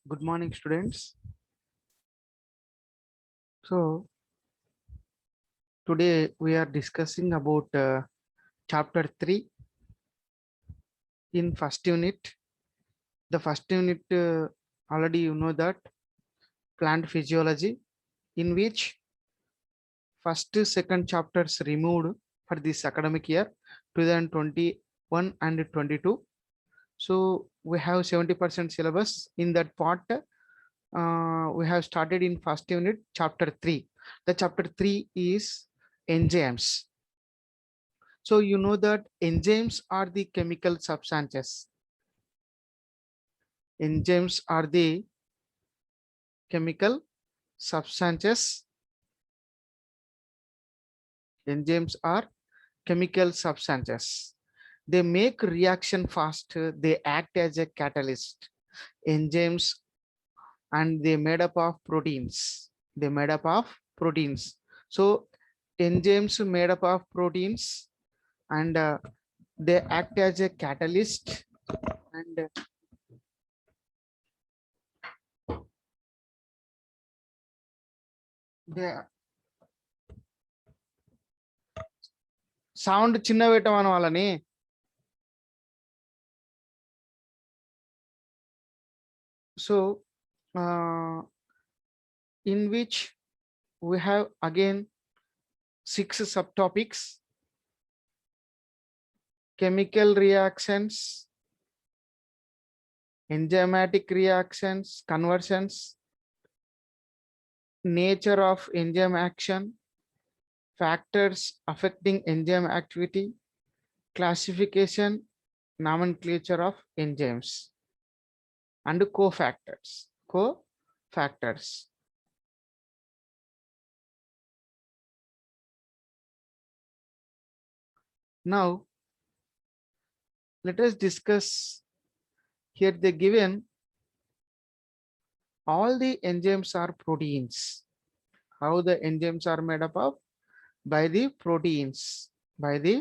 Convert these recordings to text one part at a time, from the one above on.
Good morning, students. So today we are discussing about chapter 3 in first unit. The first unit already you know that plant physiology, in which first second chapters removed for this academic year 2021 and 22. So we have 70% syllabus in that part. We have started in first unit chapter 3. The chapter 3 is enzymes. So you know that enzymes are the chemical substances. Enzymes are the chemical substances. Enzymes are chemical substances. They make reaction fast. They act as a catalyst. Enzymes, and they made up of proteins. They made up of proteins. So enzymes made up of proteins, and they act as a catalyst, and they sound చిన్న పెట్టమని వాళ్ళని. So in which we have again 6 subtopics: chemical reactions, enzymatic reactions, conversions, nature of enzyme action, factors affecting enzyme activity, classification, nomenclature of enzymes, and cofactors. Cofactors. Now let us discuss. Here they given all the enzymes are proteins. How the enzymes are made up of? By the proteins. By the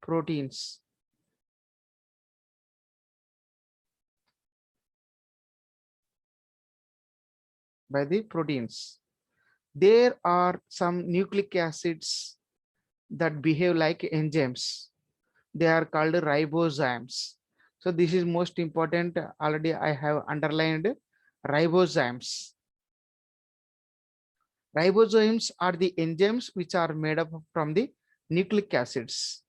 proteins. By the proteins. There are some nucleic acids that behave like enzymes. They are called ribozymes. So this is most important. Already I have underlined ribozymes. Ribozymes are the enzymes which are made up from the nucleic acids.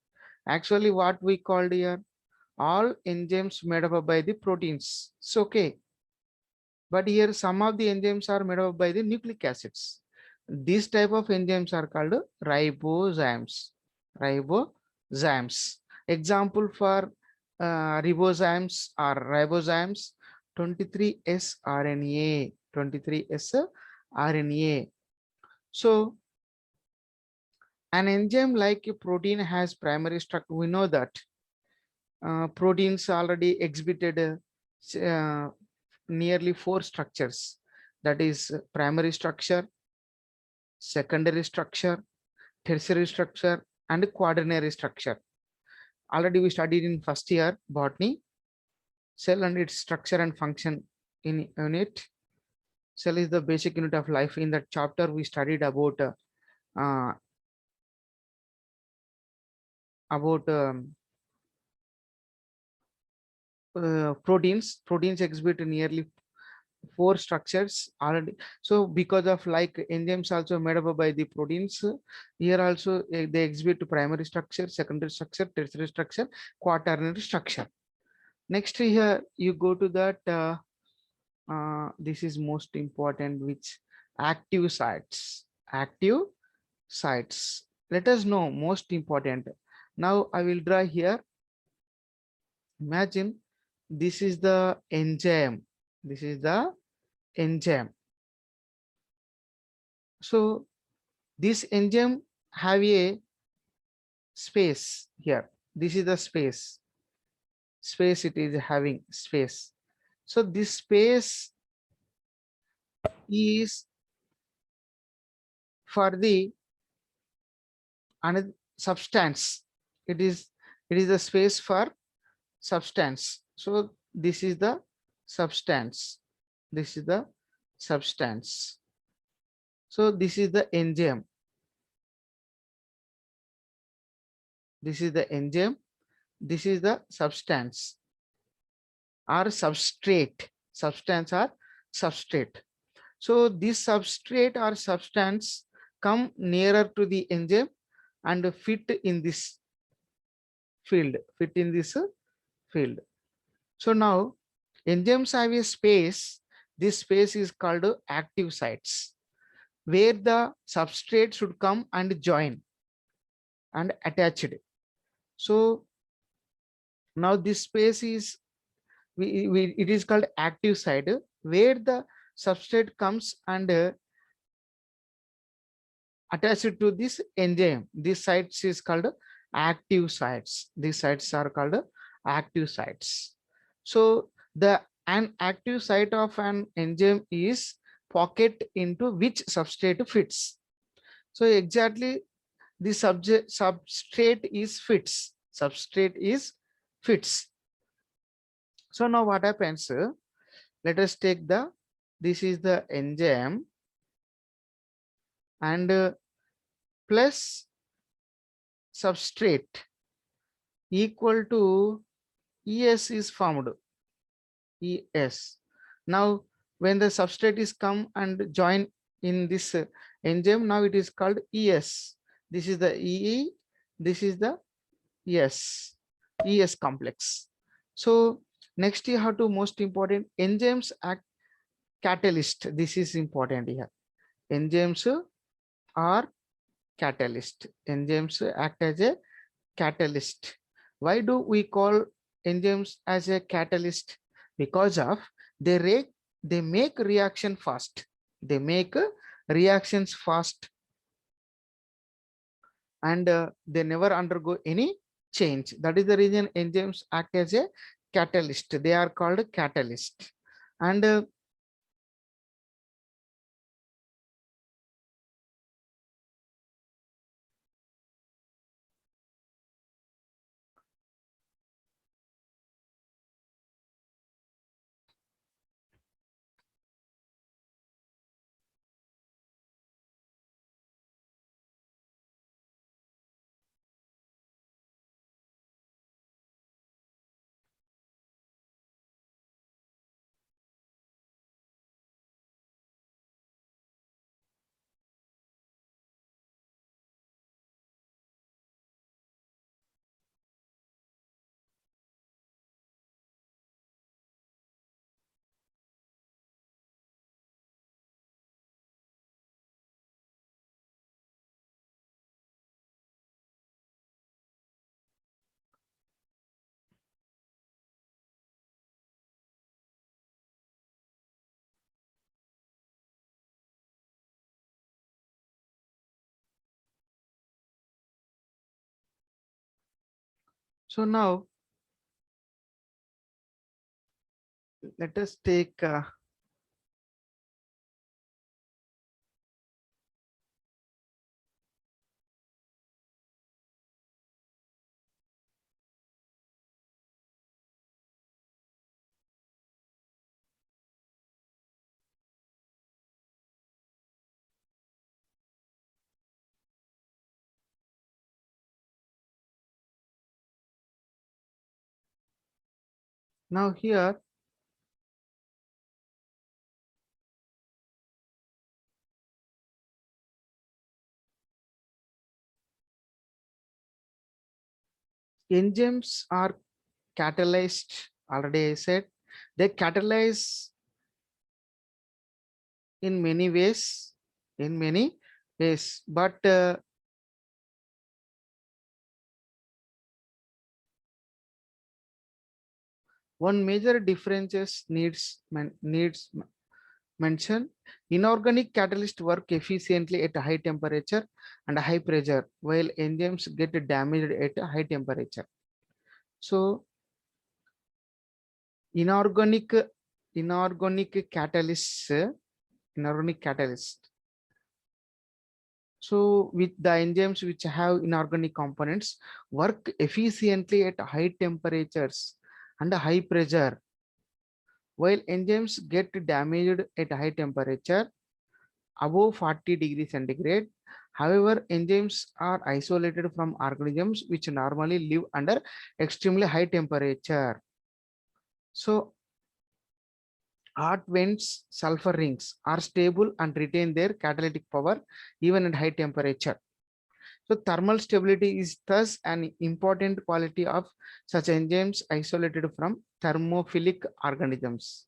Actually what we called here, all enzymes made up by the proteins. It's okay. But here some of the enzymes are made up by the nucleic acids. This type of enzymes are called ribozymes. Ribozymes. Example for ribozymes are ribozymes 23S RNA. 23S RNA. So an enzyme like a protein has primary structure. We know that proteins already exhibited nearly 4 structures. That is primary structure, secondary structure, tertiary structure, and quaternary structure. Already we studied in first year botany. Cell and its structure and function in unit. Cell is the basic unit of life. In that chapter we studied about proteins exhibit nearly 4 structures already. So because of like enzymes also made up by the proteins, here also they exhibit primary structure, secondary structure, tertiary structure, quaternary structure. Next here you go to that this is most important, which active sites. Active sites, let us know most important. Now I will draw here. Imagine this is the enzyme. This is the enzyme. So this enzyme have a space here. This is the space. Space, it is having space. So this space is for the another substance. It is a space for substance. So this is the substance. This is the substance. So this is the enzyme. This is the enzyme. This is the substance or substrate. Substance or substrate. So this substrate or substance come nearer to the enzyme and fit in this field. Fit in this field. So now enzymes have a space. This space is called active sites, where the substrate should come and join and attached. So now this space is it is called active site, where the substrate comes and attached to this enzyme. These sites is called active sites. These sites are called active sites. So the an active site of an enzyme is pocket into which substrate fits. So exactly the substrate is fits. Substrate is fits. So now what happens? Let us take this is the enzyme and plus substrate equal to ES is formed. ES. Now, when the substrate is come and join in this enzyme, now it is called ES. This is the EE. This is the ES complex. So next you have to most important enzymes act catalyst. This is important here. Enzymes are catalyst. Enzymes act as a catalyst. Why do we call enzymes as a catalyst? Because of they make reaction fast. They make reactions fast and they never undergo any change. That is the reason enzymes act as a catalyst. They are called catalyst. And so now let us take now here enzymes are catalyzed. Already I said they catalyze in many ways, but one major differences needs mention. Inorganic catalysts work efficiently at a high temperature and a high pressure, while enzymes get damaged at a high temperature. So inorganic catalysts, inorganic catalyst. So with the enzymes which have inorganic components work efficiently at high temperatures and high pressure, While enzymes get damaged at high temperature above 40 degrees centigrade. However, enzymes are isolated from organisms which normally live under extremely high temperature. So hot vents, sulfur rings are stable and retain their catalytic power even at high temperature. So thermal stability is thus an important quality of such enzymes isolated from thermophilic organisms.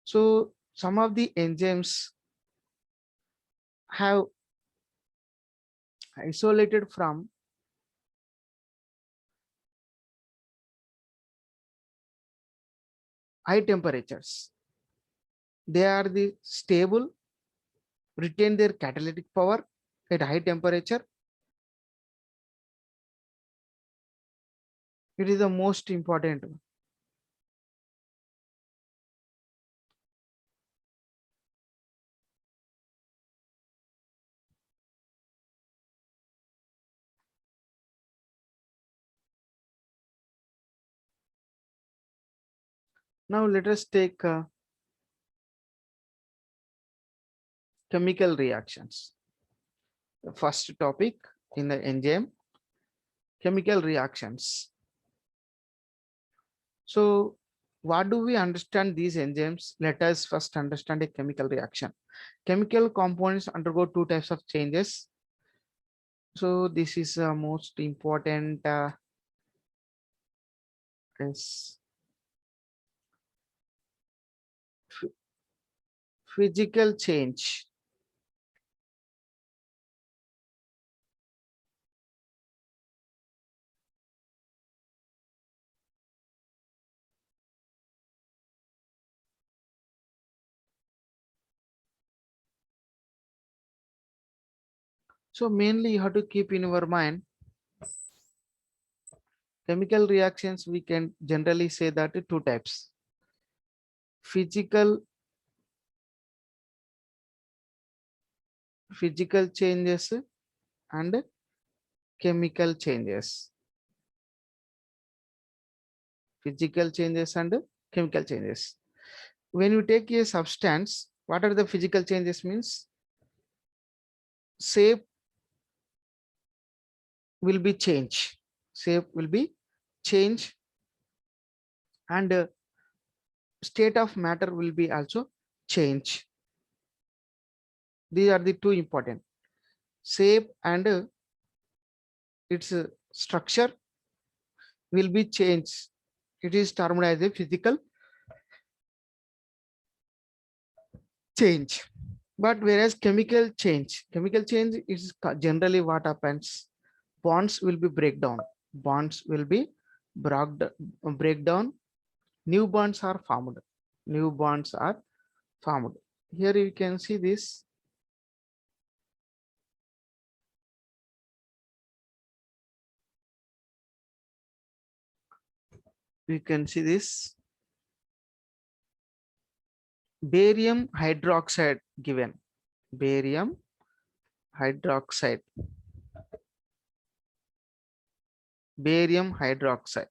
So some of the enzymes have isolated from high temperatures. They are the stable, retain their catalytic power at high temperature. It is the most important one. Now let us take chemical reactions. The first topic in the enzyme, chemical reactions. So what do we understand these enzymes? Let us first understand a chemical reaction. Chemical components undergo two types of changes. So this is most important is physical change. So mainly you have to keep in your mind chemical reactions. We can generally say that two types: physical changes and chemical changes. Physical changes and chemical changes. When you take a substance, what are the physical changes? Means shape will be changed. Shape will be changed, and state of matter will be also changed. These are the two important: shape and its structure will be changed. It is termed as a physical change. But whereas chemical change is generally what happens: bonds will be breakdown. Bonds will be breakdown. New bonds are formed. New bonds are formed. Here you can see this. You can see this barium hydroxide given. Barium hydroxide. Barium hydroxide.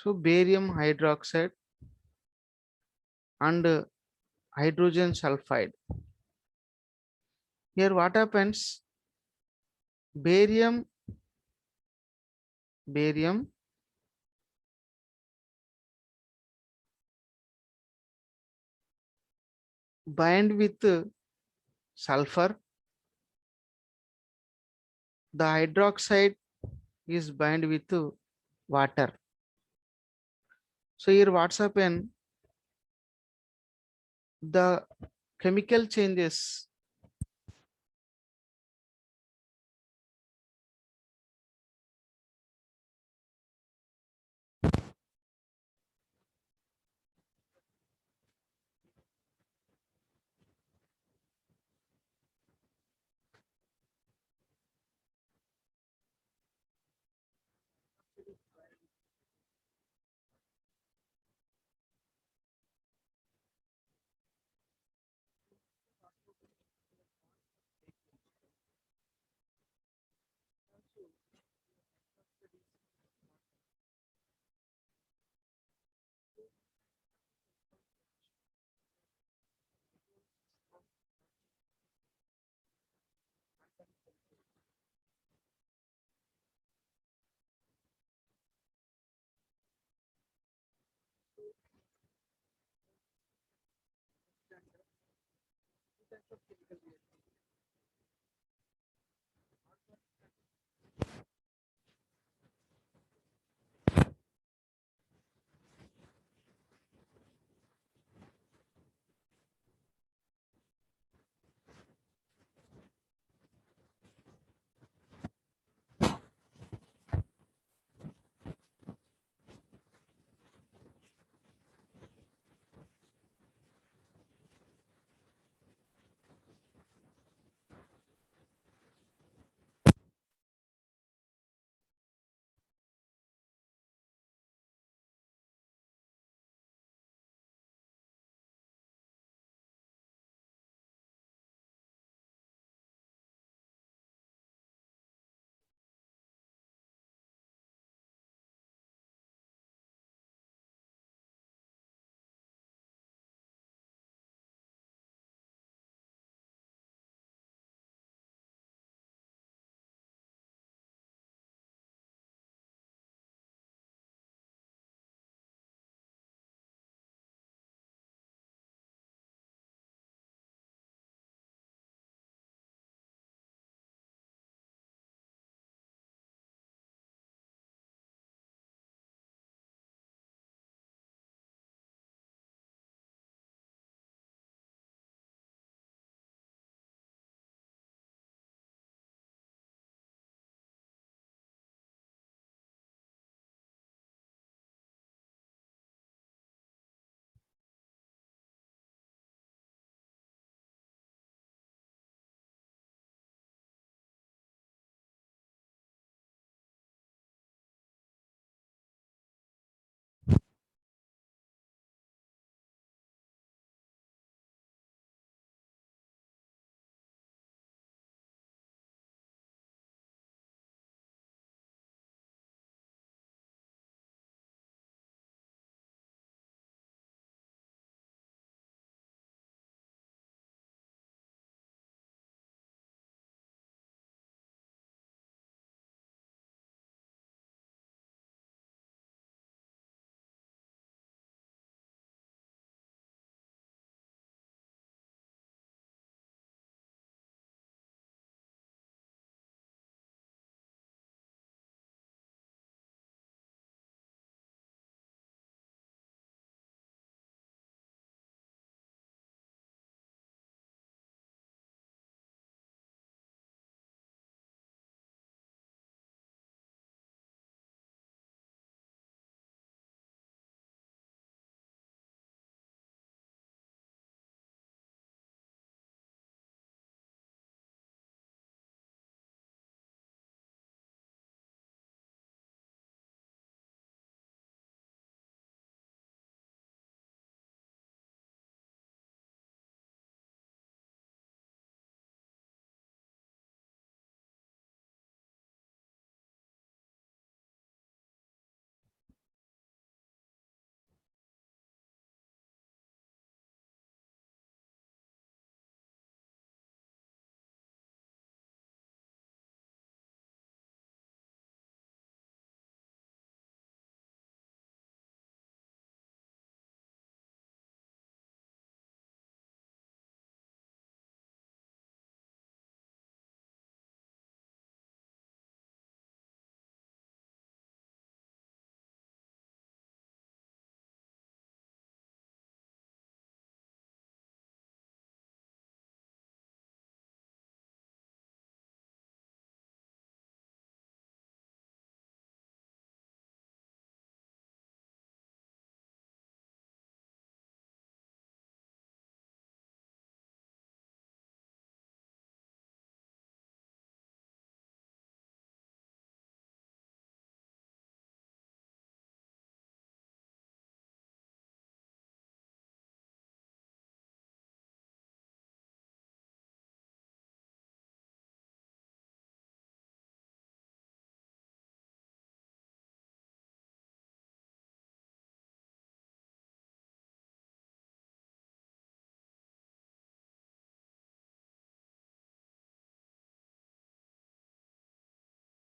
So barium hydroxide and hydrogen sulfide. Here what happens? Barium bind with sulfur. The hydroxide is bind with water. So here what's happen? The chemical changes.